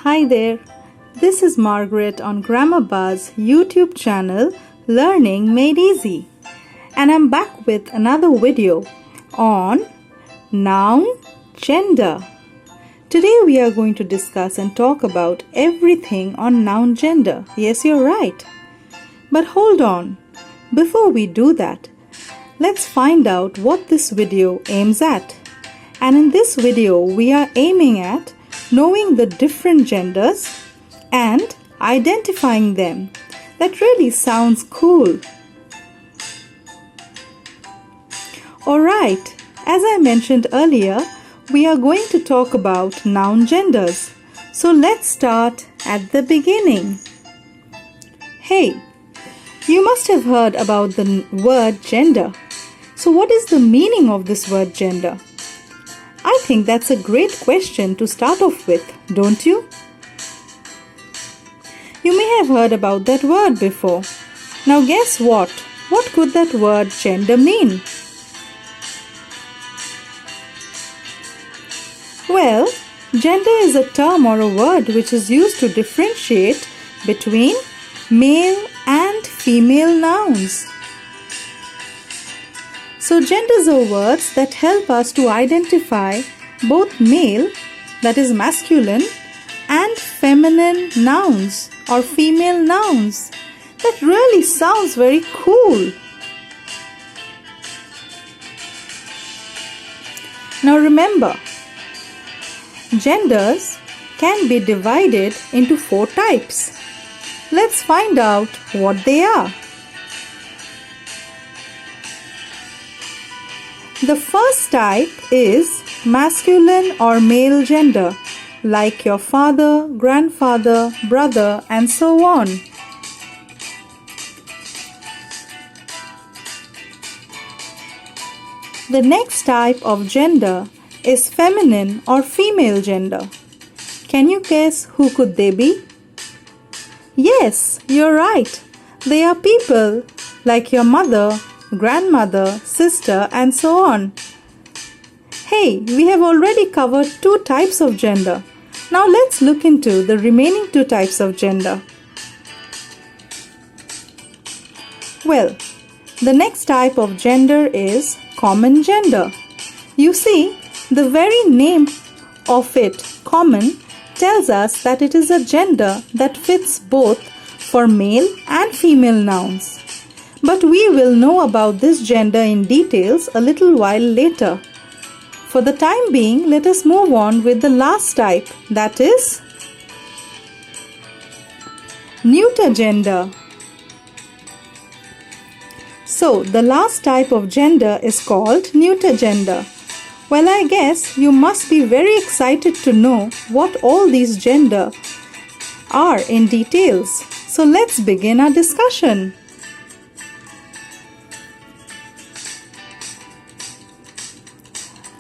Hi there, this is Margaret on GrammarBuzz YouTube channel Learning Made Easy, and I'm back with another video on noun gender. Today we are going to discuss and talk about everything on noun gender. Yes, you're right. But hold on, before we do that, let's find out what this video aims at. And in this video we are aiming at knowing the different genders and identifying them. That really sounds cool. Alright, as I mentioned earlier, we are going to talk about noun genders. So let's start at the beginning. Hey, you must have heard about the word gender. So what is the meaning of this word gender? I think that's a great question to start off with, don't you? You may have heard about that word before. Now guess what? What could that word gender mean? Well, gender is a term or a word which is used to differentiate between male and female nouns. So genders are words that help us to identify both male, that is masculine, and feminine nouns or female nouns. That really sounds very cool. Now remember, genders can be divided into 4 types. Let's find out what they are. The first type is masculine or male gender, like your father, grandfather, brother, and so on. The next type of gender is feminine or female gender. Can you guess who could they be? Yes, you're right. They are people like your mother, grandmother, sister, and so on. Hey, we have already covered 2 types of gender. Now let's look into the remaining 2 types of gender. Well, the next type of gender is common gender. You see, the very name of it, common, tells us that it is a gender that fits both for male and female nouns. But we will know about this gender in details a little while later. For the time being, let us move on with the last type, that is neuter gender. So, the last type of gender is called neuter gender. Well, I guess you must be very excited to know what all these gender are in details. So, let's begin our discussion.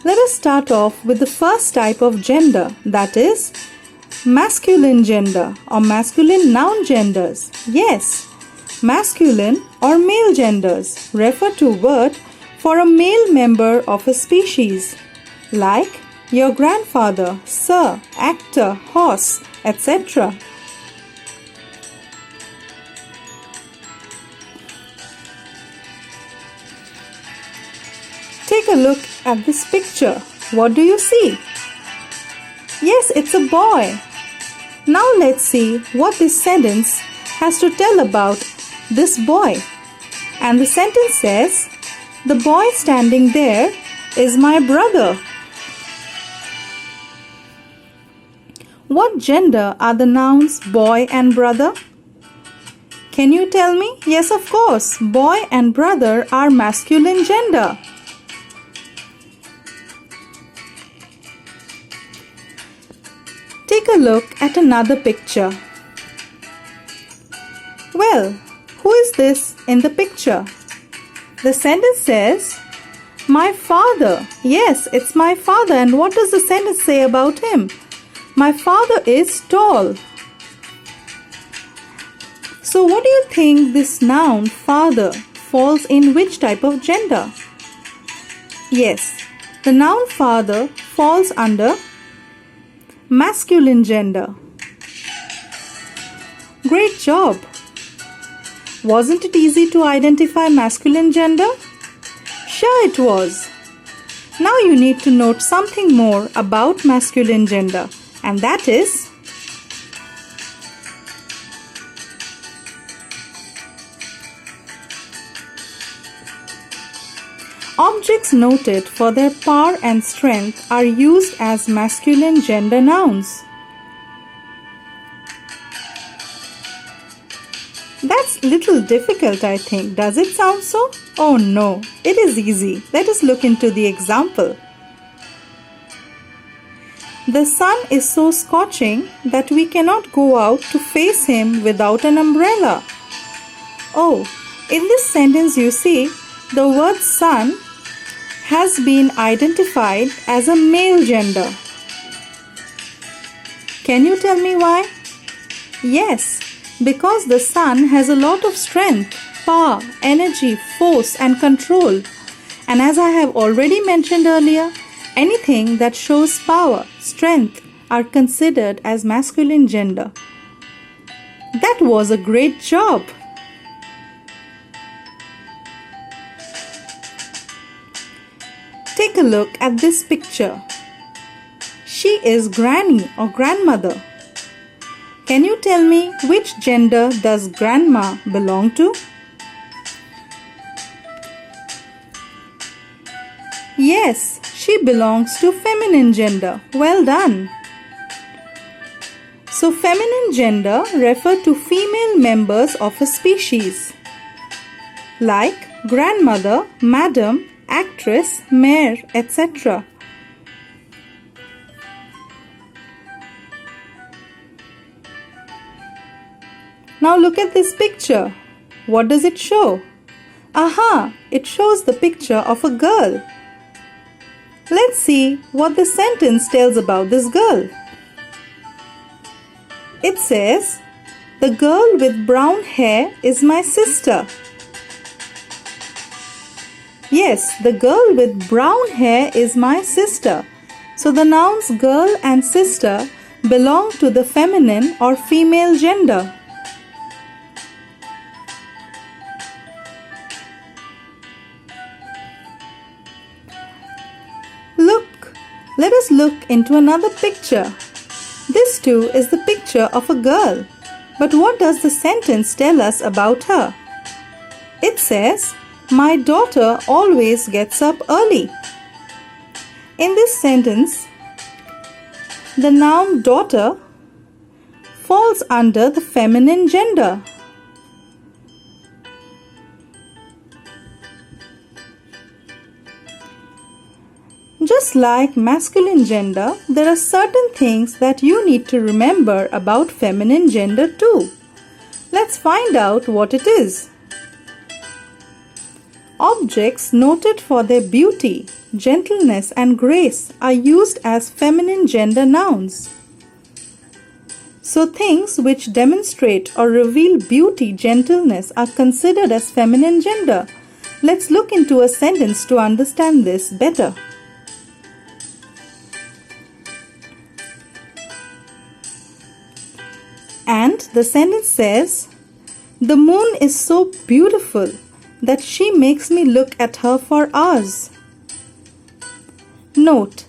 Let us start off with the first type of gender, that is masculine gender or masculine noun genders. Yes, masculine or male genders refer to word for a male member of a species, like your grandfather, sir, actor, horse, etc. Take a look at this picture. What do you see? Yes, it's a boy. Now let's see what this sentence has to tell about this boy. And the sentence says, "The boy standing there is my brother." What gender are the nouns boy and brother? Can you tell me? Yes, of course. Boy and brother are masculine gender. Take a look at another picture. Well, who is this in the picture? The sentence says, "My father." Yes, it's my father. And what does the sentence say about him? My father is tall. So what do you think this noun father falls in which type of gender? Yes, the noun father falls under masculine gender. Great job! Wasn't it easy to identify masculine gender? Sure it was. Now you need to note something more about masculine gender, and that is objects noted for their power and strength are used as masculine gender nouns. That's little difficult, I think. Does it sound so? Oh no, it is easy. Let us look into the example. The sun is so scorching that we cannot go out to face him without an umbrella. Oh, in this sentence you see, the word sun has been identified as a male gender. Can you tell me why? Yes, because the sun has a lot of strength, power, energy, force and control. And as I have already mentioned earlier, anything that shows power, strength are considered as masculine gender. That was a great job! Take a look at this picture. She is granny or grandmother. Can you tell me which gender does grandma belong to? Yes, she belongs to feminine gender. Well done. So feminine gender refer to female members of a species like grandmother, madam, actress, mayor, etc. Now look at this picture. What does it show? Aha! It shows the picture of a girl. Let's see what the sentence tells about this girl. It says, "The girl with brown hair is my sister." Yes, the girl with brown hair is my sister. So the nouns girl and sister belong to the feminine or female gender. Let us look into another picture. This too is the picture of a girl. But what does the sentence tell us about her? It says, "My daughter always gets up early." In this sentence, the noun daughter falls under the feminine gender. Just like masculine gender, there are certain things that you need to remember about feminine gender too. Let's find out what it is. Objects noted for their beauty, gentleness and grace are used as feminine gender nouns. So things which demonstrate or reveal beauty, gentleness are considered as feminine gender. Let's look into a sentence to understand this better. And the sentence says, "The moon is so beautiful that she makes me look at her for hours." Note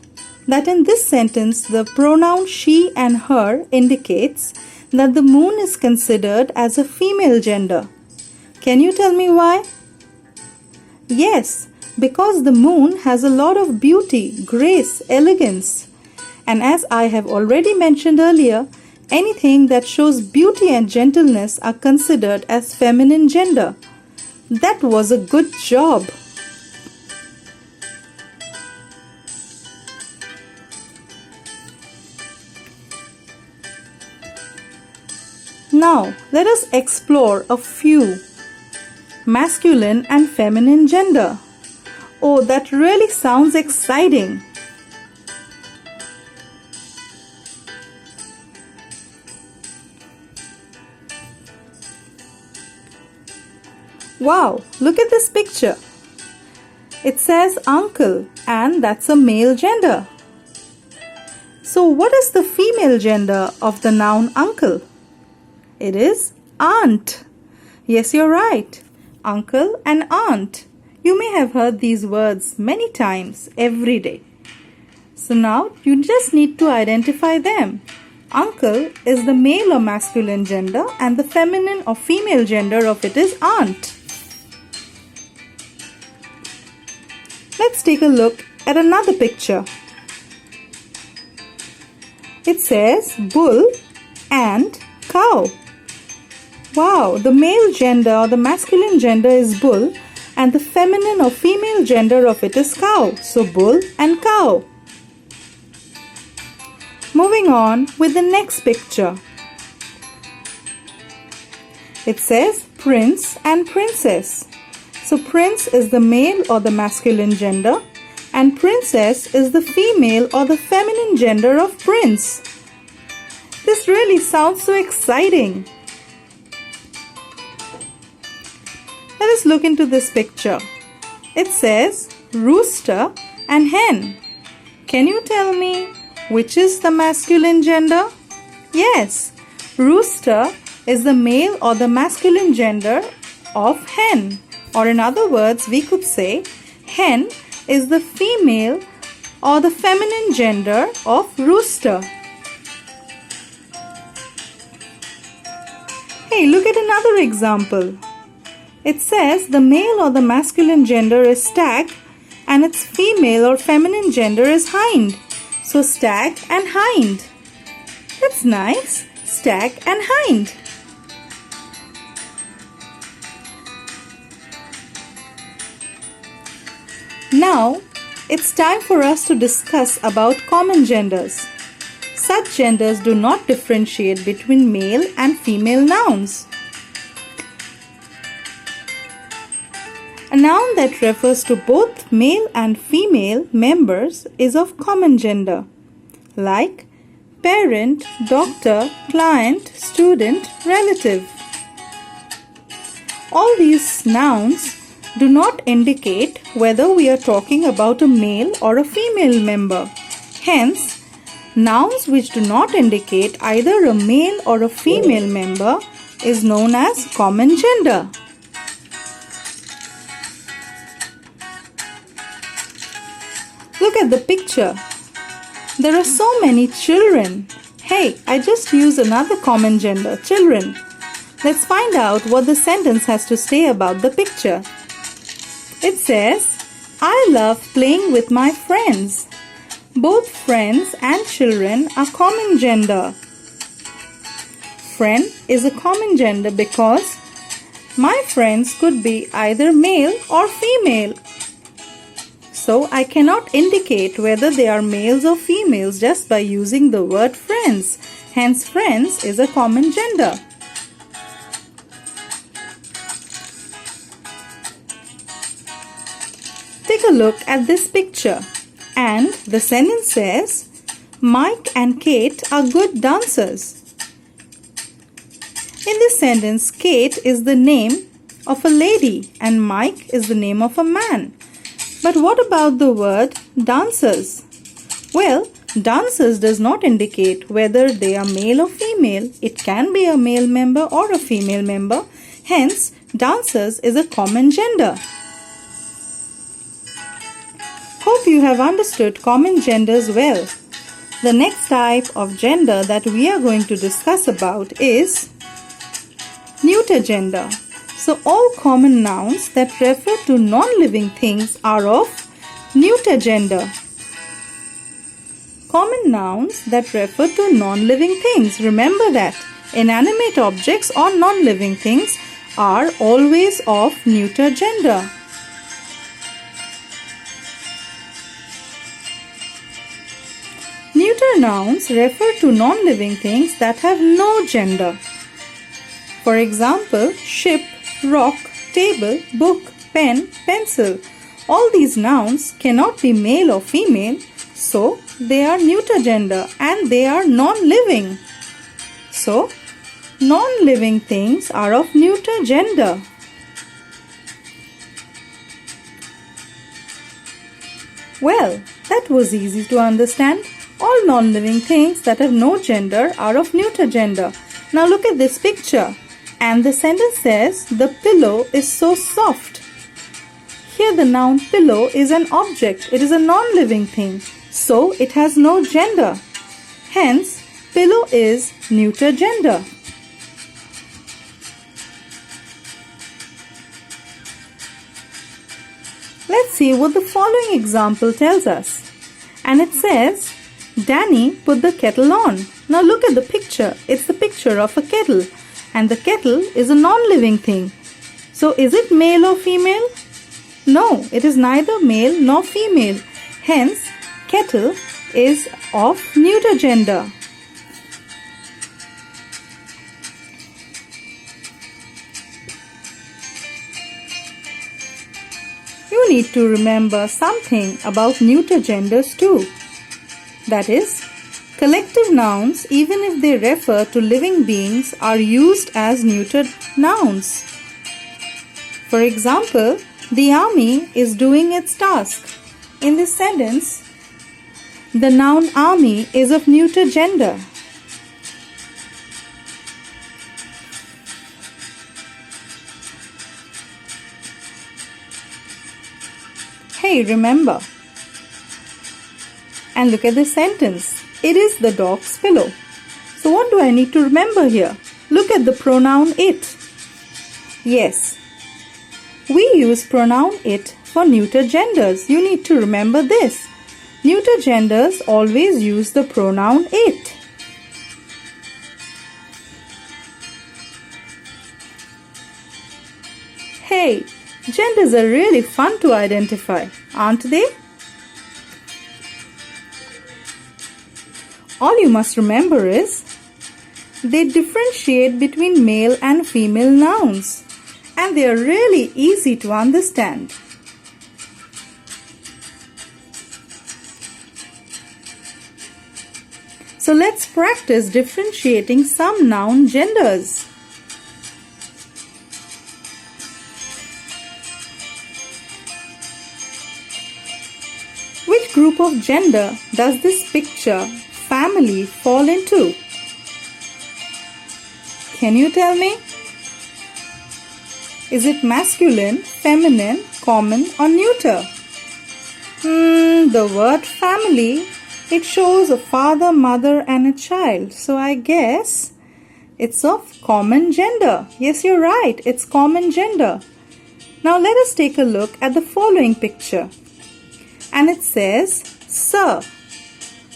that in this sentence, the pronoun she and her indicates that the moon is considered as a female gender. Can you tell me why? Yes, because the moon has a lot of beauty, grace, elegance. And as I have already mentioned earlier, anything that shows beauty and gentleness are considered as feminine gender. That was a good job. Now, let us explore a few masculine and feminine gender. Oh, that really sounds exciting. Wow, look at this picture. It says uncle and that's a male gender. So what is the female gender of the noun uncle? It is aunt. Yes, you're right. Uncle and aunt. You may have heard these words many times every day. So now you just need to identify them. Uncle is the male or masculine gender and the feminine or female gender of it is aunt. Let's take a look at another picture. It says bull and cow. Wow, the male gender or the masculine gender is bull and the feminine or female gender of it is cow. So bull and cow. Moving on with the next picture. It says prince and princess. So prince is the male or the masculine gender and princess is the female or the feminine gender of prince. This really sounds so exciting. Let us look into this picture. It says rooster and hen. Can you tell me which is the masculine gender? Yes, rooster is the male or the masculine gender of hen. Or in other words, we could say hen is the female or the feminine gender of rooster. Hey, look at another example. It says the male or the masculine gender is stag and its female or feminine gender is hind. So stag and hind. That's nice. Stag and hind. Now, it's time for us to discuss about common genders. Such genders do not differentiate between male and female nouns. A noun that refers to both male and female members is of common gender, like parent, doctor, client, student, relative. All these nouns do not indicate whether we are talking about a male or a female member. Hence, nouns which do not indicate either a male or a female member is known as common gender. Look at the picture. There are so many children. Hey, I just used another common gender, children. Let's find out what the sentence has to say about the picture. It says, I love playing with my friends. Both friends and children are common gender. Friend is a common gender because my friends could be either male or female. So I cannot indicate whether they are males or females just by using the word friends. Hence, friends is a common gender. Take a look at this picture and the sentence says, Mike and Kate are good dancers. In this sentence, Kate is the name of a lady and Mike is the name of a man. But what about the word dancers? Well, dancers does not indicate whether they are male or female. It can be a male member or a female member. Hence, dancers is a common gender. Hope you have understood common genders well. The next type of gender that we are going to discuss about is neuter gender. So all common nouns that refer to non-living things are of neuter gender. Common nouns that refer to non-living things. Remember that inanimate objects or non-living things are always of neuter gender. Neuter nouns refer to non-living things that have no gender. For example, ship, rock, table, book, pen, pencil. All these nouns cannot be male or female, so they are neuter gender and they are non-living. So, non-living things are of neuter gender. Well, that was easy to understand. All non-living things that have no gender are of neuter gender. Now look at this picture. And the sentence says, the pillow is so soft. Here the noun pillow is an object. It is a non-living thing. So it has no gender. Hence, pillow is neuter gender. Let's see what the following example tells us. And it says, Danny put the kettle on. Now look at the picture. It's the picture of a kettle. And the kettle is a non-living thing. So is it male or female? No, it is neither male nor female. Hence, kettle is of neuter gender. You need to remember something about neuter genders too. That is, collective nouns, even if they refer to living beings, are used as neutered nouns. For example, the army is doing its task. In this sentence, the noun army is of neuter gender. Hey, remember. And look at the sentence. It is the dog's pillow. So what do I need to remember here? Look at the pronoun it. Yes, we use pronoun it for neuter genders. You need to remember this. Neuter genders always use the pronoun it. Hey, genders are really fun to identify, aren't they? All you must remember is, they differentiate between male and female nouns, and they are really easy to understand. So let's practice differentiating some noun genders. Which group of gender does this picture family fall into? Can you tell me? Is it masculine, feminine, common or neuter? The word family, it shows a father, mother and a child. So I guess it's of common gender. Yes, you're right. It's common gender. Now let us take a look at the following picture. And it says sir.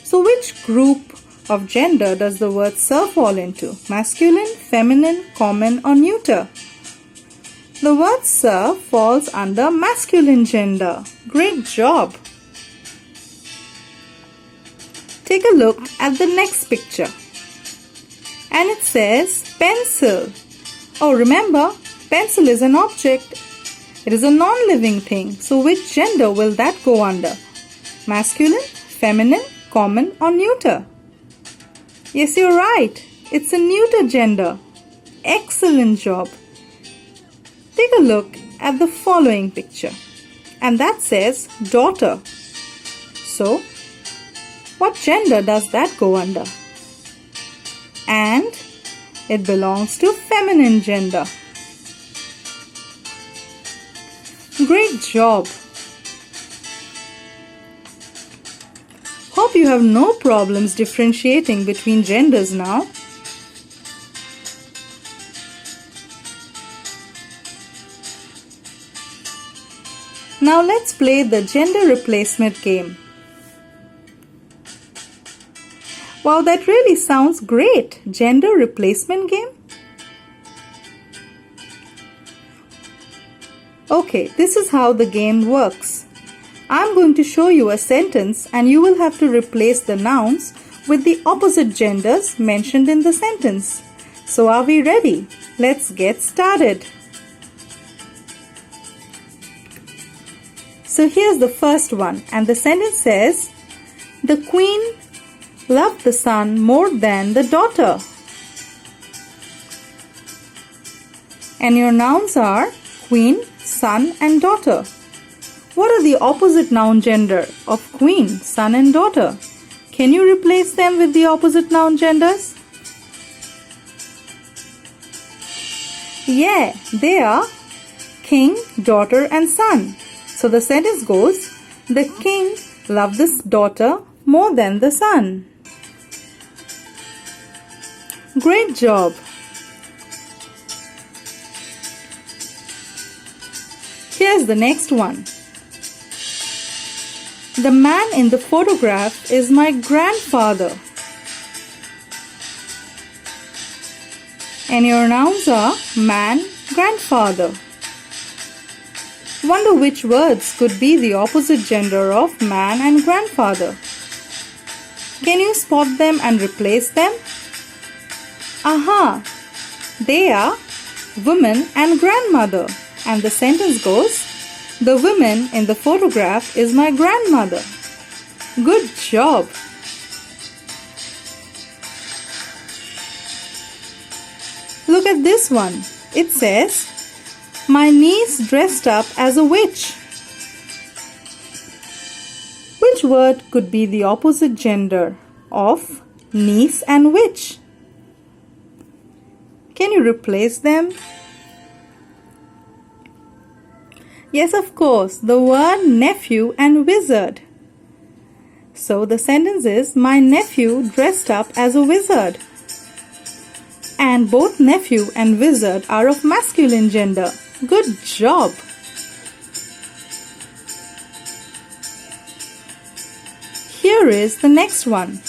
So which group of gender does the word sir fall into? Masculine, feminine, common or neuter? The word sir falls under masculine gender. Great job! Take a look at the next picture. And it says pencil. Oh, remember, pencil is an object. It is a non-living thing. So which gender will that go under? Masculine, feminine, common or neuter? Yes, you're right. It's a neuter gender. Excellent job. Take a look at the following picture. And that says daughter. So, what gender does that go under? And it belongs to feminine gender. Great job! Hope you have no problems differentiating between genders now. Now let's play the gender replacement game. Wow, that really sounds great! Gender replacement game? Okay, this is how the game works. I'm going to show you a sentence and you will have to replace the nouns with the opposite genders mentioned in the sentence. So are we ready? Let's get started. So here's the first one and the sentence says, the queen loved the son more than the daughter. And your nouns are queen, son and daughter. What are the opposite noun gender of queen, son and daughter? Can you replace them with the opposite noun genders? Yeah, they are king, daughter and son. So the sentence goes, the king loved his daughter more than the son. Great job. Here's the next one. The man in the photograph is my grandfather. And your nouns are man, grandfather. Wonder which words could be the opposite gender of man and grandfather. Can you spot them and replace them? Aha! They are woman and grandmother. And the sentence goes, the woman in the photograph is my grandmother. Good job! Look at this one. It says, my niece dressed up as a witch. Which word could be the opposite gender of niece and witch? Can you replace them? Yes, of course, the word nephew and wizard. So the sentence is, my nephew dressed up as a wizard. And both nephew and wizard are of masculine gender. Good job! Here is the next one.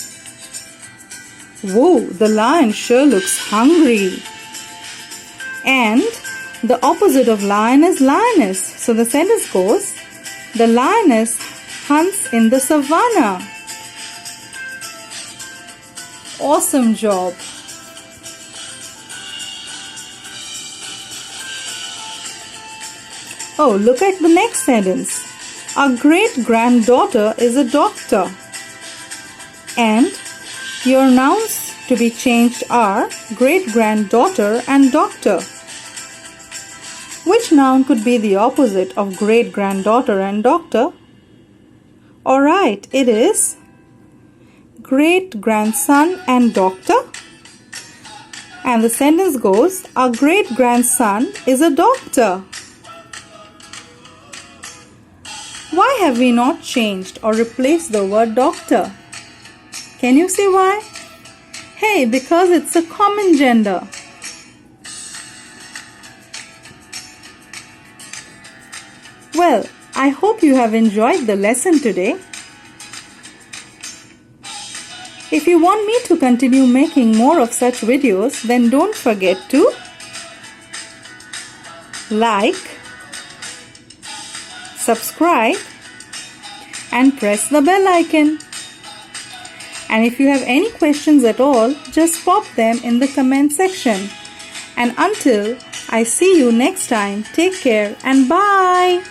Whoa, the lion sure looks hungry. And the opposite of lion is lioness. So the sentence goes, the lioness hunts in the savannah. Awesome job! Oh, look at the next sentence. Our great-granddaughter is a doctor. And your nouns to be changed are great-granddaughter and doctor. Which noun could be the opposite of great-granddaughter and doctor? Alright, it is great-grandson and doctor. And the sentence goes, our great-grandson is a doctor. Why have we not changed or replaced the word doctor? Can you see why? Hey, because it's a common gender. Well, I hope you have enjoyed the lesson today. If you want me to continue making more of such videos, then don't forget to like, subscribe and press the bell icon. And if you have any questions at all, just pop them in the comment section. And until I see you next time, take care and bye.